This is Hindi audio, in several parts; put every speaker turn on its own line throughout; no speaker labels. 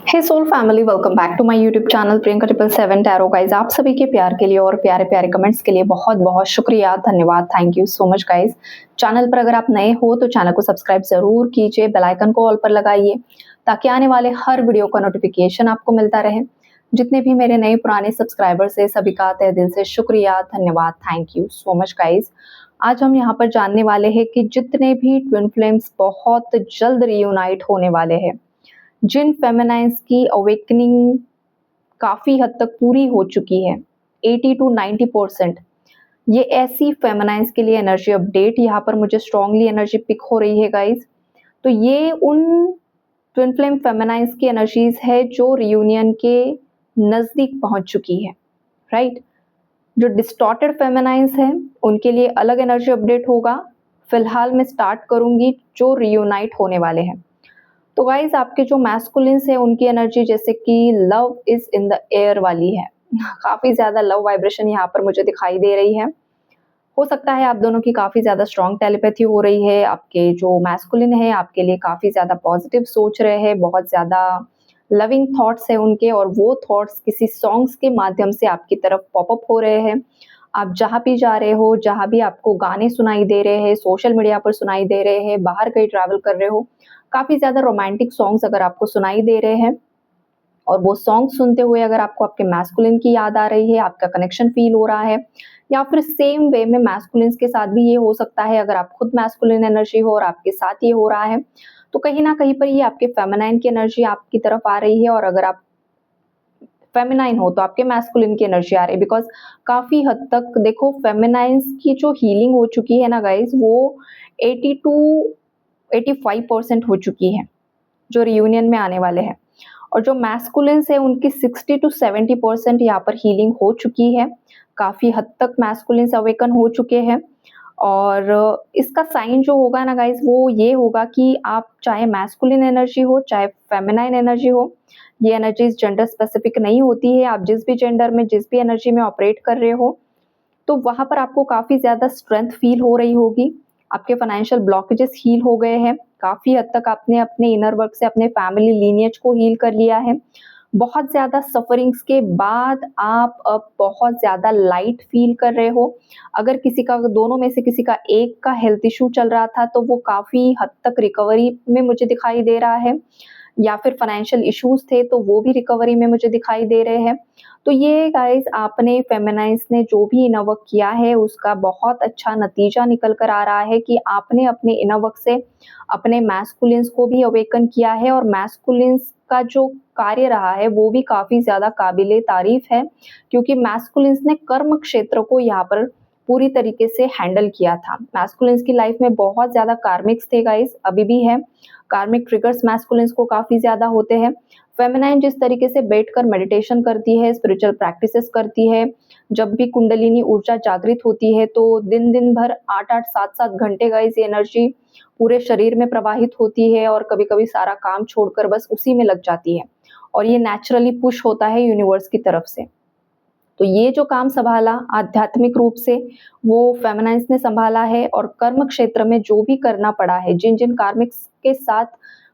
Hey soul family, welcome back to my YouTube channel Priyanka 777 tarot. Guys, आप सभी के प्यार के लिए और प्यारे प्यारे कमेंट्स के लिए बहुत बहुत शुक्रिया, धन्यवाद, thank you so much guys. Channel पर अगर आप नए हो तो चैनल को सब्सक्राइब जरूर कीजिए, बेल आइकन को ऑल पर लगाइए ताकि आने वाले हर वीडियो का नोटिफिकेशन आपको मिलता रहे। जितने भी मेरे नए पुराने सब्सक्राइबर्स है सभी का तहे दिल से शुक्रिया, धन्यवाद, thank you so much guys. आज हम यहाँ पर जानने वाले हैं कि जितने भी ट्विन फ्लेम्स बहुत जल्द रियूनाइट होने वाले हैं, जिन फेमिनाइन्स की अवेकनिंग काफ़ी हद तक पूरी हो चुकी है 80 to 90%, ये ऐसी फेमिनाइन्स के लिए एनर्जी अपडेट यहाँ पर मुझे स्ट्रांगली एनर्जी पिक हो रही है गाइज। तो ये उन ट्विन फ्लेम फेमिनाइन्स की एनर्जीज है जो रियूनियन के नज़दीक पहुंच चुकी है, राइट। जो डिस्टॉर्टेड फेमिनाइन्स हैं उनके लिए अलग एनर्जी अपडेट होगा। फिलहाल मैं स्टार्ट करूंगी जो रियूनाइट होने वाले हैं। तो गाइज, आपके जो मैस्कुलिन्स है उनकी एनर्जी जैसे कि love is in the air वाली है। काफ़ी ज़्यादा लव वाइब्रेशन यहाँ पर मुझे दिखाई दे रही है। हो सकता है आप दोनों की काफ़ी ज़्यादा स्ट्रॉन्ग टेलीपैथी हो रही है। आपके जो मैस्कुलिन है आपके लिए काफ़ी ज़्यादा पॉजिटिव सोच रहे हैं, बहुत ज़्यादा लविंग थॉट्स है उनके, और वो थॉट्स किसी सॉन्ग्स के माध्यम से आपकी तरफ पॉपअप हो रहे हैं। आप जहाँ भी जा रहे हो, जहाँ भी आपको गाने सुनाई दे रहे हैं, सोशल मीडिया पर सुनाई दे रहे हैं, बाहर कहीं ट्रैवल कर रहे हो, काफ़ी ज़्यादा रोमांटिक सॉन्ग्स अगर आपको सुनाई दे रहे हैं और वो सॉन्ग सुनते हुए अगर आपको आपके मैस्कुलिन की याद आ रही है, आपका कनेक्शन फील हो रहा है, या फिर सेम वे में मैस्कुलिन्स के साथ भी ये हो सकता है अगर आप खुद मैस्कुलिन एनर्जी हो और आपके साथ ये हो रहा है, तो कहीं ना कहीं पर ये आपके फेमिनाइन की एनर्जी आपकी तरफ आ रही है। और अगर आप फेमिनाइन हो तो आपके मैस्कुलिन की एनर्जी आ रही है, बिकॉज काफ़ी हद तक देखो फेमिनाइन्स की जो हीलिंग हो चुकी है ना गाइज, वो 80 to 85% हो चुकी है जो रियूनियन में आने वाले हैं। और जो मैस्कुलिन्स है उनकी 60 to 70% यहाँ पर हीलिंग हो चुकी है। काफ़ी हद तक मैस्कुलिन्स अवेकन हो चुके हैं। और इसका साइन जो होगा ना गाइज, वो ये होगा कि आप चाहे मैस्कुलिन एनर्जी हो चाहे फेमिनाइन एनर्जी हो, ये एनर्जीज जेंडर स्पेसिफिक नहीं होती है। आप जिस भी जेंडर में जिस भी एनर्जी में ऑपरेट कर रहे हो तो वहाँ पर आपको काफ़ी ज़्यादा स्ट्रेंथ फील हो रही होगी। आपके फाइनेंशियल ब्लॉकेजेस हील हो गए हैं। काफ़ी हद तक आपने अपने इनर वर्क से अपने फैमिली लीनिएज को हील कर लिया है। बहुत ज़्यादा सफरिंग्स के बाद आप अब बहुत ज़्यादा लाइट फील कर रहे हो। अगर किसी का, दोनों में से किसी का एक का हेल्थ इशू चल रहा था तो वो काफ़ी हद तक रिकवरी में मुझे दिखाई दे रहा है, या फिर फाइनेंशियल इश्यूज थे तो वो भी रिकवरी में मुझे दिखाई दे रहे हैं। तो ये गाइस, आपने फेमिनाइन्स ने जो भी इनर वर्क किया है उसका बहुत अच्छा नतीजा निकल कर आ रहा है कि आपने अपने इनर वर्क से अपने मैस्कुलिन्स को भी अवेकन किया है। और मैस्कुलिन्स का जो कार्य रहा है वो भी काफ़ी ज़्यादा काबिले तारीफ है, क्योंकि मैस्कुलिन्स ने कर्म क्षेत्र को यहाँ पर पूरी तरीके से हैंडल किया था। मैस्कुलिन्स की लाइफ में बहुत ज़्यादा कार्मिक्स थे गाइस, अभी भी है। कार्मिक ट्रिगर्स मैस्कुलिन्स को काफ़ी ज़्यादा होते हैं। फेमिनाइन जिस तरीके से बैठकर मेडिटेशन करती है, स्पिरिचुअल प्रैक्टिसेस करती है, जब भी कुंडलिनी ऊर्जा जागृत होती है तो दिन दिन भर 8-8 7-7 घंटे गाइस ये एनर्जी पूरे शरीर में प्रवाहित होती है, और कभी कभी सारा काम छोड़कर बस उसी में लग जाती है, और ये नेचुरली पुश होता है यूनिवर्स की तरफ से। तो ये जो काम संभाला आध्यात्मिक रूप से वो फेमिनाइन्स ने संभाला है, और कर्म क्षेत्र में जो भी करना पड़ा है, जिन जिन कार्मिक्स के साथ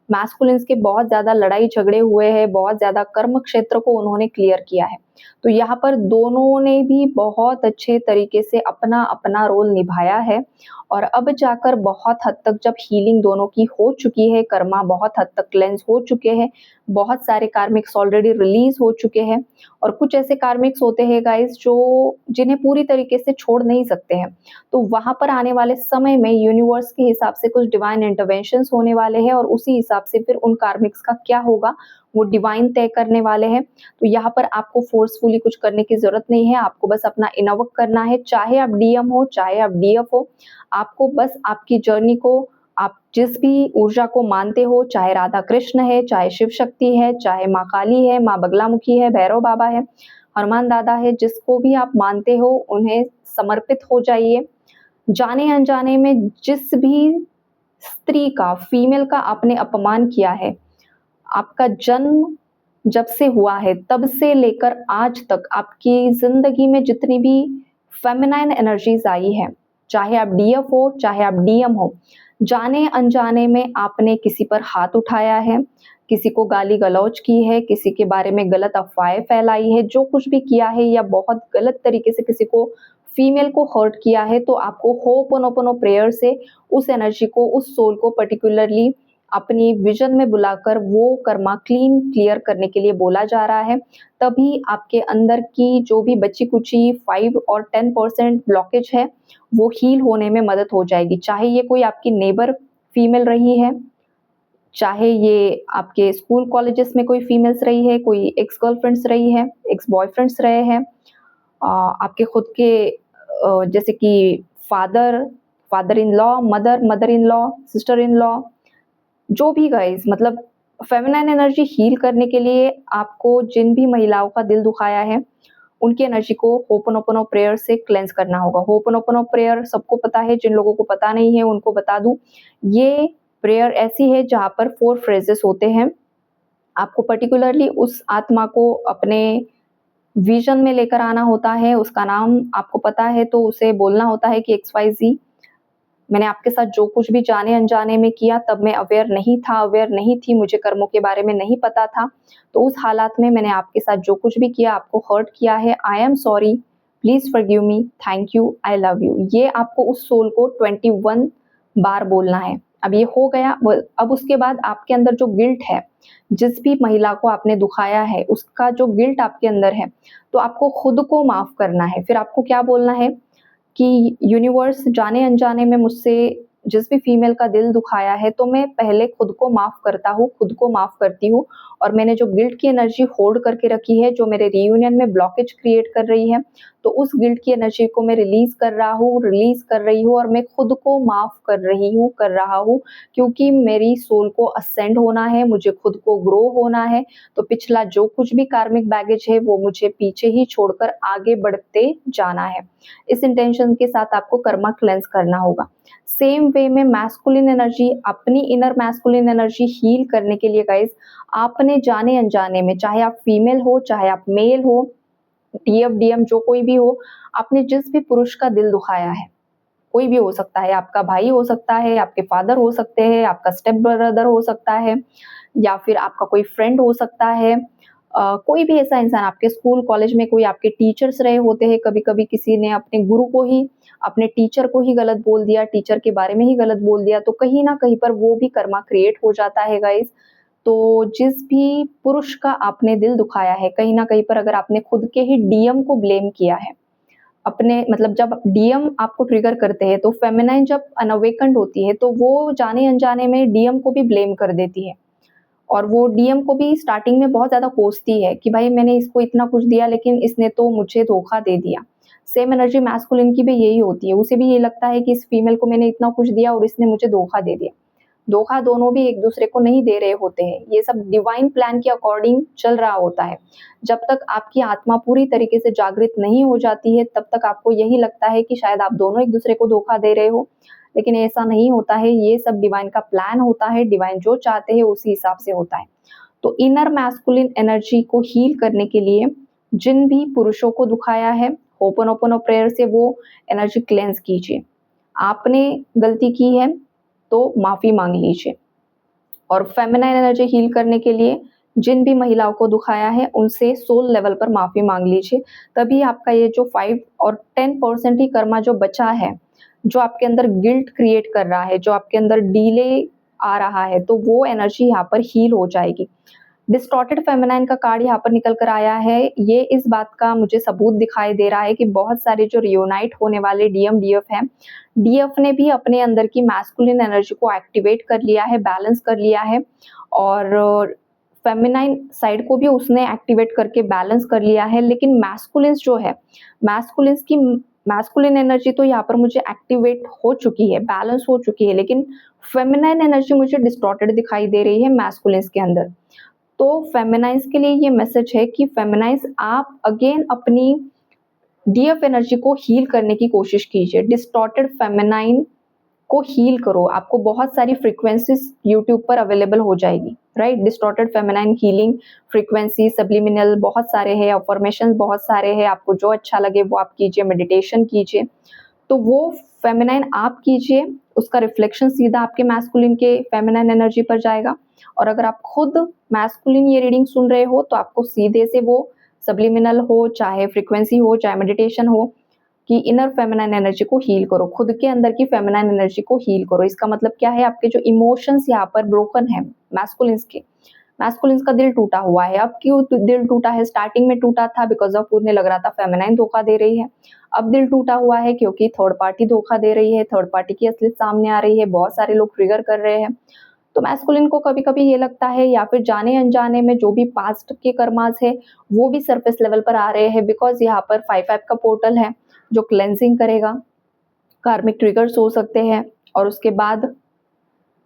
मैस्कुलिन्स के बहुत ज़्यादा लड़ाई झगड़े हुए हैं, बहुत ज़्यादा कर्म क्षेत्र को उन्होंने क्लियर किया है। तो यहाँ पर दोनों ने भी बहुत अच्छे तरीके से अपना अपना रोल निभाया है, और अब जाकर बहुत हद तक जब हीलिंग दोनों की हो चुकी है, कर्मा बहुत हद तक क्लेंस हो चुके हैं, बहुत सारे कार्मिक्स ऑलरेडी रिलीज हो चुके हैं, और कुछ ऐसे कार्मिक्स होते हैं गाइस जो जिन्हें पूरी तरीके से छोड़ नहीं सकते हैं। तो वहां पर आने वाले समय में यूनिवर्स के हिसाब से कुछ डिवाइन इंटरवेंशंस होने वाले हैं, और उसी हिसाब से फिर उन कार्मिक्स का क्या होगा वो डिवाइन तय करने वाले हैं। तो यहाँ पर आपको फोर्सफुली कुछ करने की जरूरत नहीं है, आपको बस अपना इनर वर्क करना है। चाहे आप डीएम हो चाहे आप डीएफ हो, आपको बस आपकी जर्नी को, आप जिस भी ऊर्जा को मानते हो, चाहे राधा कृष्ण है, चाहे शिव शक्ति है, चाहे माँ काली है, माँ बगलामुखी है, भैरव बाबा है, हनुमान दादा है, जिसको भी आप मानते हो उन्हें समर्पित हो जाइए। जाने अनजाने में जिस भी स्त्री का, फीमेल का आपने अपमान किया है, आपका जन्म जब से हुआ है तब से लेकर आज तक आपकी जिंदगी में जितनी भी फेमिनाइन एनर्जीज आई है, चाहे आप डीएफ हो चाहे आप डीएम हो, जाने अनजाने में आपने किसी पर हाथ उठाया है, किसी को गाली गलौज की है, किसी के बारे में गलत अफवाहें फैलाई है, जो कुछ भी किया है या बहुत गलत तरीके से किसी को फीमेल को हर्ट किया है, तो आपको होपोनोपोनो प्रेयर से उस एनर्जी को, उस सोल को पर्टिकुलरली अपनी विजन में बुलाकर वो कर्मा क्लियर करने के लिए बोला जा रहा है। तभी आपके अंदर की जो भी बची-कुची 5 और 10% ब्लॉकेज है, वो हील होने में मदद हो जाएगी। चाहे ये कोई आपकी नेबर फीमेल रही है, चाहे ये आपके स्कूल कॉलेजेस में कोई फीमेल्स रही है, कोई एक्स गर्लफ्रेंड्स रही है, एक्स बॉयफ्रेंड्स रहे हैं, आपके खुद के जैसे कि father in law, mother in law, sister in law, जो भी गाइस, मतलब फेमिनाइन एनर्जी हील करने के लिए आपको जिन भी महिलाओं का दिल दुखाया है, उनकी एनर्जी को होपोनोपोनो प्रेयर से क्लेंस करना होगा। होपोनोपोनो प्रेयर सबको पता है, जिन लोगों को पता नहीं है उनको बता दूं, ये प्रेयर ऐसी है जहाँ पर 4 फ्रेजेस होते हैं। आपको पर्टिकुलरली उस आत्मा को अपने विजन में लेकर आना होता है, उसका नाम आपको पता है तो उसे बोलना होता है कि XYZ, मैंने आपके साथ जो कुछ भी जाने अनजाने में किया, तब मैं अवेयर नहीं थी, मुझे कर्मों के बारे में नहीं पता था। तो उस हालात में मैंने आपके साथ जो कुछ भी किया, आपको हर्ट किया है, I am sorry, please forgive me, thank you, I love you. ये आपको उस सोल को 21 बार बोलना है। अब ये हो गया। अब उसके बाद आपके अंदर जो गिल्ट है, जिस भी महिला को आपने दुखाया है, उसका जो गिल्ट आपके अंदर है, तो आपको खुद को माफ करना है। फिर आपको क्या बोलना है कि यूनिवर्स, जाने अनजाने में मुझसे जिस भी फीमेल का दिल दुखाया है, तो मैं पहले खुद को माफ करता हूँ, खुद को माफ करती हूँ, और मैंने जो गिल्ट की एनर्जी होल्ड करके रखी है, जो मेरे रियूनियन में ब्लॉकेज क्रिएट कर रही है, तो उस गिल्ट की एनर्जी को मैं रिलीज कर रही हूँ, और मैं खुद को माफ कर रहा हूँ, क्योंकि मेरी सोल को असेंड होना है, मुझे खुद को ग्रो होना है। तो पिछला जो कुछ भी कार्मिक बैगेज है, वो मुझे पीछे ही छोड़कर आगे बढ़ते जाना है। इस इंटेंशन के साथ आपको कर्मा क्लेंस करना होगा। सेम वे में मैस्कुलिन एनर्जी, अपनी इनर मैस्कुलिन एनर्जी हील करने के लिए गाइस, आपने जाने अनजाने में, चाहे आप फीमेल हो, चाहे आप मेल हो, टीएफ डीएम जो कोई भी हो, आपने जिस भी पुरुष का दिल दुखाया है, कोई भी हो सकता है, आपका भाई हो सकता है, आपके फादर हो सकते हैं, आपका स्टेप ब्रदर हो सकता है, या फिर आपका कोई फ्रेंड हो सकता है, कोई भी ऐसा इंसान, आपके स्कूल कॉलेज में कोई आपके टीचर्स रहे होते हैं, कभी कभी किसी ने अपने गुरु को ही, अपने टीचर को ही गलत बोल दिया, टीचर के बारे में ही गलत बोल दिया, तो कहीं ना कहीं पर वो भी कर्मा क्रिएट हो जाता है गाइस। तो जिस भी पुरुष का आपने दिल दुखाया है, कहीं ना कहीं पर अगर आपने खुद के ही डीएम को ब्लेम किया है, अपने, मतलब जब डीएम आपको ट्रिगर करते हैं, तो फेमिनाइन जब अनअवेकन्ड होती है, तो वो जाने अनजाने में डीएम को भी ब्लेम कर देती है, और वो डीएम को भी स्टार्टिंग में बहुत ज़्यादा कोसती है कि भाई मैंने इसको इतना कुछ दिया, लेकिन इसने तो मुझे धोखा दे दिया। सेम एनर्जी मैस्कुलिन की भी यही होती है, उसे भी ये लगता है कि इस फीमेल को मैंने इतना कुछ दिया और इसने मुझे धोखा दे दिया। धोखा दोनों भी एक दूसरे को नहीं दे रहे होते हैं, ये सब डिवाइन प्लान के अकॉर्डिंग चल रहा होता है। जब तक आपकी आत्मा पूरी तरीके से जागृत नहीं हो जाती है, तब तक आपको यही लगता है कि शायद आप दोनों एक दूसरे को धोखा दे रहे हो, लेकिन ऐसा नहीं होता है। ये सब डिवाइन का प्लान होता है, डिवाइन जो चाहते हैं उसी हिसाब से होता है। तो इनर मैस्कुलिन एनर्जी को हील करने के लिए जिन भी पुरुषों को दुखाया है, होपोनोपोनो प्रेयर से वो एनर्जी क्लेंस कीजिए। आपने गलती की है तो माफी मांग लीजिए। और फेमिनाइन एनर्जी हील करने के लिए जिन भी महिलाओं को दुखाया है, उनसे सोल लेवल पर माफी मांग लीजिए। तभी आपका ये जो 5 और 10% ही कर्मा जो बचा है, जो आपके अंदर गिल्ट क्रिएट कर रहा है, जो आपके अंदर डिले आ रहा है, तो वो एनर्जी यहाँ पर हील हो जाएगी। डिस्टॉर्टेड फेमिनाइन का कार्ड यहाँ पर निकल कर आया है। ये इस बात का मुझे सबूत दिखाई दे रहा है कि बहुत सारे जो रियूनाइट होने वाले डीएम डीएफ हैं, डीएफ ने भी अपने अंदर की मैस्कुलिन एनर्जी को एक्टिवेट कर लिया है, बैलेंस कर लिया है, और फेमिनाइन साइड को भी उसने एक्टिवेट करके बैलेंस कर लिया है। लेकिन मैस्कुलिन्स जो है, मैस्कुलिन एनर्जी तो यहाँ पर मुझे एक्टिवेट हो चुकी है, बैलेंस हो चुकी है, लेकिन फेमिनाइन एनर्जी मुझे डिस्टॉर्टेड दिखाई दे रही है मैस्कुलिन्स के अंदर। तो फेमिनाइन्स के लिए ये मैसेज है कि फेमिनाइन्स, आप अगेन अपनी डीएफ एनर्जी को हील करने की कोशिश कीजिए। डिस्टॉर्टेड फेमिनाइन को हील करो। आपको बहुत सारी फ्रीक्वेंसीज यूट्यूब पर अवेलेबल हो जाएगी, right. Distorted feminine healing frequency, subliminal बहुत सारे हैं, अफर्मेशन बहुत सारे हैं, आपको जो अच्छा लगे वो आप कीजिए, मेडिटेशन कीजिए। तो वो फेमिनाइन आप कीजिए, उसका रिफ्लेक्शन सीधा आपके मैस्कुलिन के फेमिनाइन एनर्जी पर जाएगा। और अगर आप खुद मैस्कुलिन ये रीडिंग सुन रहे हो तो आपको सीधे से वो सब्लिमिनल हो, चाहे फ्रीक्वेंसी हो, चाहे मेडिटेशन हो, कि इनर फेमिनाइन एनर्जी को हील करो, खुद के अंदर की फेमिनाइन एनर्जी को हील करो। इसका मतलब क्या है, आपके जो इमोशंस यहाँ पर ब्रोकन है मैस्कुलिन्स के, मैस्कुलिन्स का दिल टूटा हुआ है। अब क्यों दिल टूटा है? स्टार्टिंग में टूटा था बिकॉज ऑफ उन्हें लग रहा था फेमिनाइन धोखा दे रही है। अब दिल टूटा हुआ है क्योंकि थर्ड पार्टी धोखा दे रही है, थर्ड पार्टी की असलियत सामने आ रही है, बहुत सारे लोग ट्रिगर कर रहे हैं। तो मैस्कुलिन को कभी कभी ये लगता है, या फिर जाने अनजाने में जो भी पास्ट के कर्मास है वो भी सरफेस लेवल पर आ रहे हैं, बिकॉज यहाँ पर 5/5 का पोर्टल है जो क्लेंजिंग करेगा, कार्मिक ट्रिगर्स हो सकते हैं, और उसके बाद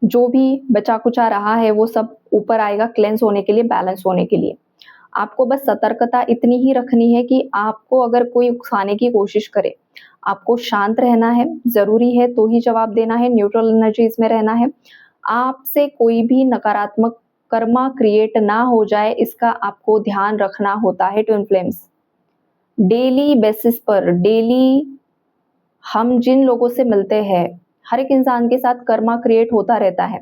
जो भी बचा कुचा रहा है वो सब ऊपर आएगा क्लेंस होने के लिए, बैलेंस होने के लिए। आपको बस सतर्कता इतनी ही रखनी है कि आपको अगर कोई उकसाने की कोशिश करे, आपको शांत रहना है, जरूरी है तो ही जवाब देना है, न्यूट्रल एनर्जीज में रहना है। आपसे कोई भी नकारात्मक कर्मा क्रिएट ना हो जाए, इसका आपको ध्यान रखना होता है ट्विन फ्लेम्स। डेली बेसिस पर, डेली हम जिन लोगों से मिलते हैं, हर एक इंसान के साथ कर्मा क्रिएट होता रहता है।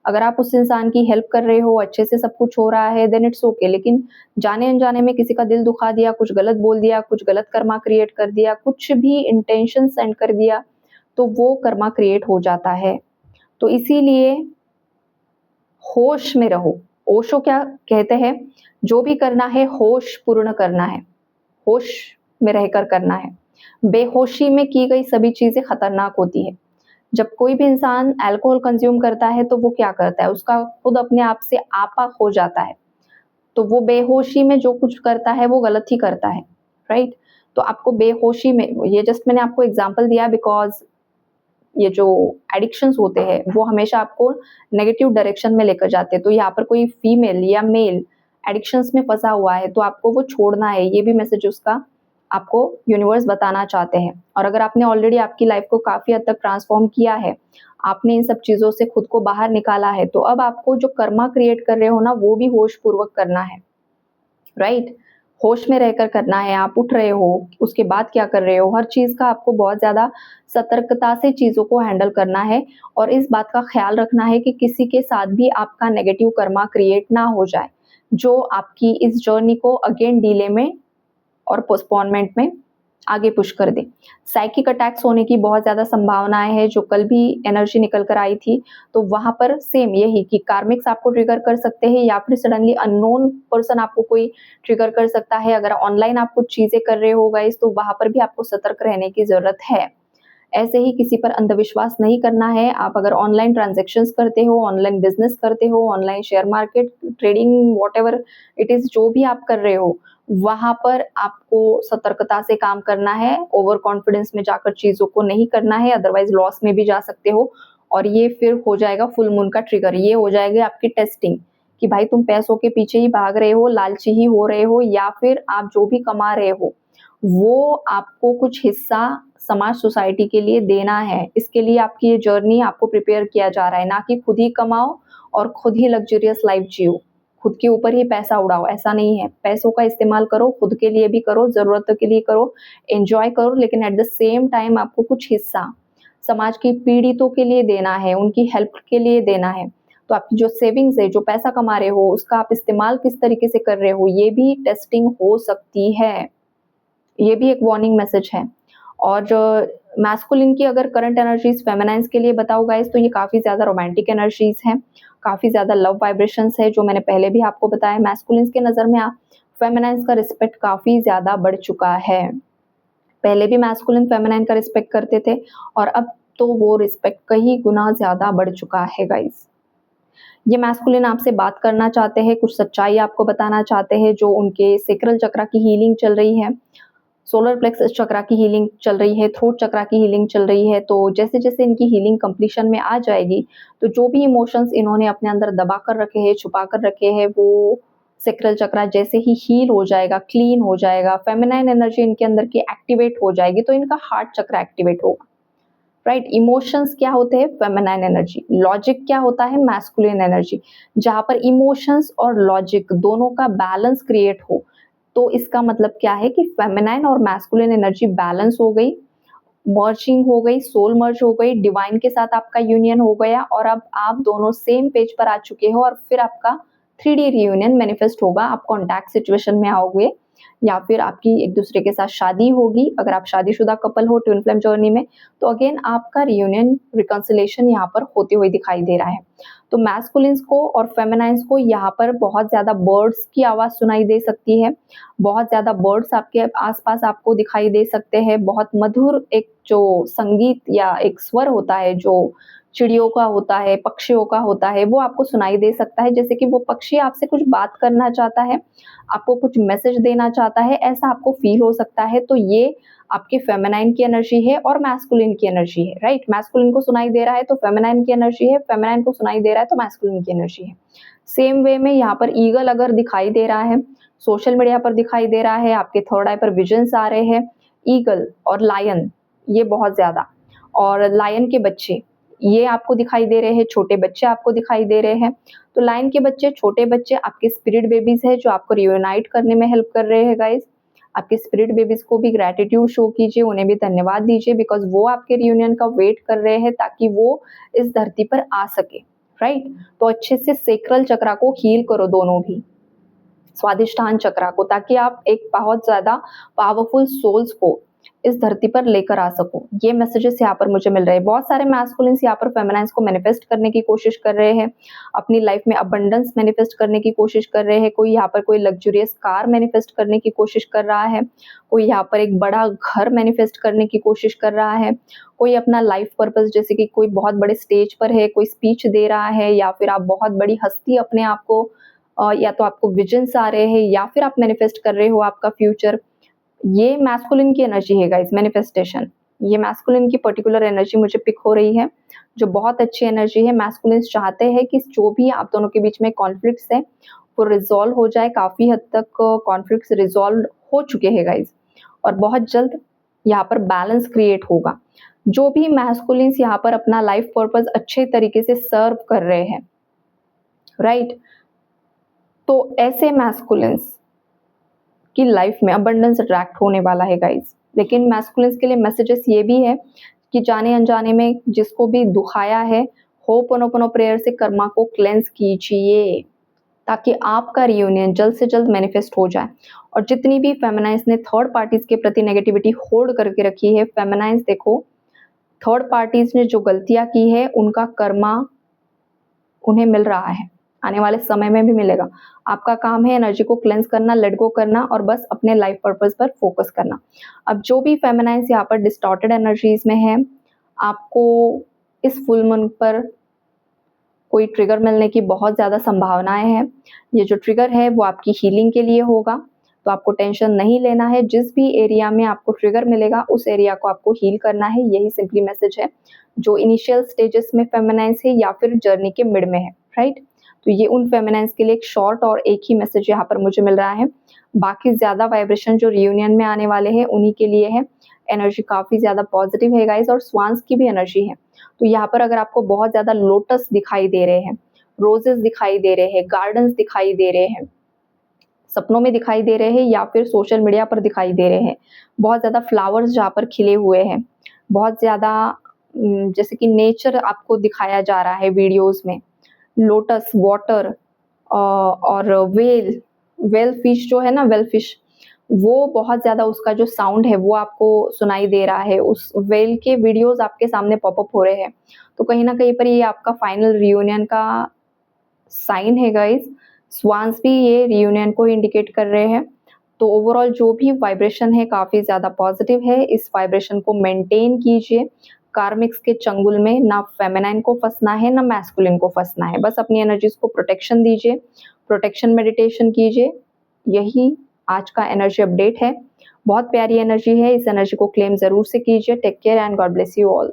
अगर आप उस इंसान की हेल्प कर रहे हो, अच्छे से सब कुछ हो रहा है, देन इट्स ओके। लेकिन जाने अनजाने में किसी का दिल दुखा दिया, कुछ गलत बोल दिया, कुछ गलत कर्मा क्रिएट कर दिया, कुछ भी इंटेंशन सेंड कर दिया, तो वो कर्मा क्रिएट हो जाता है। तो इसीलिए होश में रहो। ओशो क्या कहते हैं, जो भी करना है होश पूर्ण करना है, होश में रहकर करना है। बेहोशी में की गई सभी चीजें खतरनाक होती है। जब कोई भी इंसान अल्कोहल कंज्यूम करता है तो वो क्या करता है, उसका खुद अपने आप से आपा खो जाता है। तो वो बेहोशी में जो कुछ करता है वो गलत ही करता है, राइट। तो आपको बेहोशी में, ये जस्ट मैंने आपको एग्जांपल दिया बिकॉज ये जो एडिक्शंस होते हैं वो हमेशा आपको नेगेटिव डायरेक्शन में लेकर जाते हैं। तो यहाँ पर कोई फीमेल या मेल एडिक्शंस में फंसा हुआ है तो आपको वो छोड़ना है, ये भी मैसेज उसका आपको यूनिवर्स बताना चाहते हैं। और अगर आपने ऑलरेडी आपकी लाइफ को काफी हद तक ट्रांसफॉर्म किया है, आपने इन सब चीजों से खुद को बाहर निकाला है, तो अब आपको जो कर्मा क्रिएट कर रहे हो ना वो भी होश पूर्वक करना है, राइट। होश में रहकर करना है। आप उठ रहे हो, उसके बाद क्या कर रहे हो, हर चीज का आपको बहुत ज्यादा सतर्कता से चीजों को हैंडल करना है। और इस बात का ख्याल रखना है कि किसी के साथ भी आपका नेगेटिव कर्मा क्रिएट ना हो जाए, जो आपकी इस जर्नी को अगेन डिले में और पोस्टपोनमेंट में आगे पुश कर दे। साइकिक अटैक्स होने की बहुत ज़्यादा संभावनाएं है, जो कल भी एनर्जी निकल कर आई थी। तो वहां पर सेम यही कि कार्मिक्स आपको ट्रिगर कर सकते हैं, या फिर सडनली अननोन पर्सन आपको कोई ट्रिगर कर सकता है। अगर ऑनलाइन आप कुछ चीज़ें कर रहे हो गाइस, तो वहां पर भी आपको सतर्क रहने की ज़रूरत है। ऐसे ही किसी पर अंधविश्वास नहीं करना है। आप अगर ऑनलाइन ट्रांजैक्शंस करते हो, ऑनलाइन बिजनेस करते हो, online share market trading, whatever it is, जो भी आप कर रहे हो, वहां पर आपको सतर्कता से काम करना है। ओवर कॉन्फिडेंस में जाकर चीजों को नहीं करना है, अदरवाइज लॉस में भी जा सकते हो। और ये फिर हो जाएगा फुल मून का ट्रिगर, ये हो जाएगी आपकी टेस्टिंग कि भाई तुम पैसों के पीछे ही भाग रहे हो, लालची ही हो रहे हो, या फिर आप जो भी कमा रहे हो वो आपको कुछ हिस्सा समाज सोसाइटी के लिए देना है। इसके लिए आपकी ये जर्नी आपको प्रिपेयर किया जा रहा है, ना कि खुद ही कमाओ और खुद ही लग्जरियस लाइफ जियो, खुद के ऊपर ही पैसा उड़ाओ। ऐसा नहीं है। पैसों का इस्तेमाल करो, खुद के लिए भी करो, जरूरतों के लिए करो, एंजॉय करो, लेकिन एट द सेम टाइम आपको कुछ हिस्सा समाज की पीड़ितों के लिए देना है, उनकी हेल्प के लिए देना है। तो आपकी जो सेविंग्स है, जो पैसा कमा रहे हो, उसका आप इस्तेमाल किस तरीके से कर रहे हो, ये भी टेस्टिंग हो सकती है। ये भी एक वार्निंग मैसेज है। और जो मैस्कुलिन की अगर करंट एनर्जीज फेमिनाइन्स के लिए बताओ गाइस, तो ये काफ़ी ज़्यादा रोमांटिक एनर्जीज हैं, काफ़ी ज़्यादा लव वाइब्रेशंस है, जो मैंने पहले भी आपको बताया। मैस्कुलिन्स के नज़र में फेमिनाइन्स का रिस्पेक्ट काफ़ी ज़्यादा बढ़ चुका है। पहले भी मैस्कुलिन फेमिनाइन का रिस्पेक्ट करते थे, और अब तो वो रिस्पेक्ट कई गुना ज़्यादा बढ़ चुका है गाइस। ये मैस्कुलिन आपसे बात करना चाहते हैं, कुछ सच्चाई आपको बताना चाहते हैं, जो उनके सेक्रल चक्रा की हीलिंग चल रही है, सोलर प्लेक्सस चक्रा की हीलिंग चल रही है, थ्रोट चक्रा की हीलिंग चल रही है। तो जैसे जैसे इनकी हीलिंग कंप्लीशन में आ जाएगी, तो जो भी इमोशंस इन्होंने अपने अंदर दबा कर रखे हैं, छुपा कर रखे हैं, वो सेक्रल चक्रा जैसे ही हील हो जाएगा, क्लीन हो जाएगा, फेमिनाइन एनर्जी इनके अंदर की एक्टिवेट हो जाएगी, तो इनका हार्ट चक्रा एक्टिवेट होगा, राइट। इमोशंस क्या होते हैं, फेमिनाइन एनर्जी। लॉजिक क्या होता है, मैस्कुलिन एनर्जी। जहां पर इमोशंस और लॉजिक दोनों का बैलेंस क्रिएट हो, तो इसका मतलब क्या है कि फेमिनाइन और मैस्कुलिन एनर्जी बैलेंस हो गई, मर्जिंग हो गई, सोल मर्ज हो गई, डिवाइन के साथ आपका यूनियन हो गया और अब आप दोनों सेम पेज पर आ चुके हो और फिर आपका 3D रियूनियन मैनिफेस्ट होगा। आप कॉन्टैक्ट सिचुएशन में आओगे या फिर आपकी एक दूसरे के साथ शादी होगी। अगर आप शादीशुदा कपल हो ट्विन फ्लेम जर्नी में, तो अगेन आपका रियूनियन रिकंसिलेशन यहाँ पर होते हुए दिखाई दे रहा है। तो मैस्कुलिन्स को और फेमिनाइन्स को यहाँ पर बहुत ज़्यादा बर्ड्स की आवाज़ सुनाई दे सकती है, बहुत ज़्यादा बर्ड्स आपके आसपास आपको दिखाई दे सकते हैं। बहुत मधुर एक जो संगीत या एक स्वर होता है जो चिड़ियों का होता है, पक्षियों का होता है, वो आपको सुनाई दे सकता है। जैसे कि वो पक्षी आपसे कुछ बात करना चाहता है, आपको कुछ मैसेज देना चाहता है, ऐसा आपको फील हो सकता है। तो ये आपके फेमिनाइन की एनर्जी है और मैस्कुलिन की एनर्जी है, राइट। मैस्कुलिन को सुनाई दे रहा है तो फेमिनाइन की एनर्जी है, फेमिनाइन को सुनाई दे रहा है तो मैस्कुलिन की एनर्जी है। सेम वे में यहाँ पर ईगल अगर दिखाई दे रहा है, सोशल मीडिया पर दिखाई दे रहा है, आपके थर्ड आई पर विजन्स आ रहे हैं, ईगल और लायन, ये बहुत ज़्यादा, और लायन के बच्चे ये आपको दिखाई दे रहे हैं, छोटे बच्चे आपको दिखाई दे रहे हैं। तो लायन के बच्चे, छोटे बच्चे आपके स्पिरिट बेबीज है जो आपको रियूनाइट करने में हेल्प कर रहे हैं गाइज। आपके स्पिरिट बेबीज को भी ग्रैटिट्यूड शो कीजिए, उन्हें भी धन्यवाद दीजिए, बिकॉज वो आपके रियूनियन का वेट कर रहे हैं ताकि वो इस धरती पर आ सके, राइट। तो अच्छे से सेक्रल चक्रा को हील करो, दोनों भी स्वादिष्ठान चक्रा को, ताकि आप एक बहुत ज्यादा पावरफुल सोल्स को इस धरती पर लेकर आ सको। ये मैसेजेस यहाँ पर मुझे मिल रहे हैं। बहुत सारे मैस्कुलिन्स यहाँ पर फेमिनाइन्स को मैनिफेस्ट करने की कोशिश कर रहे हैं, अपनी लाइफ में अबंडेंस मैनिफेस्ट करने की कोशिश कर रहे हैं। कोई यहाँ पर कोई लग्जरियस कार मैनिफेस्ट करने की कोशिश कर रहा है, कोई यहाँ पर एक बड़ा घर मैनिफेस्ट करने की कोशिश कर रहा है, कोई अपना लाइफ पर्पस, जैसे कि कोई बहुत बड़े स्टेज पर है, कोई स्पीच दे रहा है, या फिर आप बहुत बड़ी हस्ती अपने आप को या तो आपको विजन्स आ रहे हैं या फिर आप मैनिफेस्ट कर रहे हो आपका फ्यूचर। ये मैस्कुलिन की एनर्जी है गाइस, मैनिफेस्टेशन। ये मैस्कुलिन की पर्टिकुलर एनर्जी मुझे पिक हो रही है, जो बहुत अच्छी एनर्जी है। मैस्कुलिन्स चाहते हैं कि जो भी आप दोनों के बीच में कॉन्फ्लिक्ट्स है वो रिजॉल्व हो जाए। काफ़ी हद तक कॉन्फ्लिक्ट्स रिजॉल्व हो चुके हैं गाइस, और बहुत जल्द यहाँ पर बैलेंस क्रिएट होगा। जो भी मैस्कुलिन्स यहाँ पर अपना लाइफ पर्पस अच्छे तरीके से सर्व कर रहे हैं, राइट, तो ऐसे मैस्कुलिन्स की लाइफ में अबंडेंस अट्रैक्ट होने वाला है गाइस। लेकिन मैस्कुलिन्स के लिए मैसेजेस ये भी है कि जाने अनजाने में जिसको भी दुखाया है, होपोनोपोनो प्रेयर से कर्मा को क्लेंस कीजिए ताकि आपका रियूनियन जल्द से जल्द मैनिफेस्ट हो जाए। और जितनी भी फेमिनाइन्स ने थर्ड पार्टीज के प्रति नेगेटिविटी होल्ड करके रखी है, फेमिनाइन्स देखो, थर्ड पार्टीज ने जो गलतियां की है उनका कर्मा उन्हें मिल रहा है, आने वाले समय में भी मिलेगा। आपका काम है एनर्जी को क्लेंस करना, लेट गो करना और बस अपने लाइफ पर्पस पर फोकस करना। अब जो भी फेमिनाइन्स यहाँ पर डिस्टॉर्टेड एनर्जीज में है, आपको इस फुल मून पर कोई ट्रिगर मिलने की बहुत ज़्यादा संभावनाएं हैं। ये जो ट्रिगर है वो आपकी हीलिंग के लिए होगा, तो आपको टेंशन नहीं लेना है। जिस भी एरिया में आपको ट्रिगर मिलेगा उस एरिया को आपको हील करना है, यही सिंपली मैसेज है। जो इनिशियल स्टेजेस में फेमिनाइन्स है या फिर जर्नी के मिड में है, राइट, तो ये उन फेमिनाइन्स के लिए एक शॉर्ट और एक ही मैसेज यहाँ पर मुझे मिल रहा है। बाकी ज़्यादा वाइब्रेशन जो रियूनियन में आने वाले हैं उन्हीं के लिए है। एनर्जी काफ़ी ज़्यादा पॉजिटिव है गाइस, और स्वांस की भी एनर्जी है। तो यहाँ पर अगर आपको बहुत ज़्यादा लोटस दिखाई दे रहे हैं, रोजेस दिखाई दे रहे हैं, गार्डन्स दिखाई दे रहे हैं, सपनों में दिखाई दे रहे हैं या फिर सोशल मीडिया पर दिखाई दे रहे हैं, बहुत ज़्यादा फ्लावर्स जहाँ पर खिले हुए हैं, बहुत ज़्यादा जैसे कि नेचर आपको दिखाया जा रहा है वीडियोस में, लोटस, वाटर और वेल फिश जो है ना, वेल फिश, वो बहुत ज़्यादा उसका जो साउंड है वो आपको सुनाई दे रहा है। उस वेल के वीडियोस आपके सामने पॉपअप हो रहे हैं। तो कहीं ना कहीं पर ये आपका फाइनल रियूनियन का साइन है गाइस। स्वान्स भी ये रियूनियन को इंडिकेट कर रहे हैं। तो ओवरऑल जो भी वाइब्रेशन है काफ़ी ज़्यादा पॉजिटिव है। इस वाइब्रेशन को मेंटेन कीजिए। कार्मिक्स के चंगुल में ना फेमिनाइन को फंसना है ना मैस्कुलिन को फंसना है। बस अपनी एनर्जीज को प्रोटेक्शन दीजिए, प्रोटेक्शन मेडिटेशन कीजिए। यही आज का एनर्जी अपडेट है। बहुत प्यारी एनर्जी है, इस एनर्जी को क्लेम ज़रूर से कीजिए। Take care and God bless you all.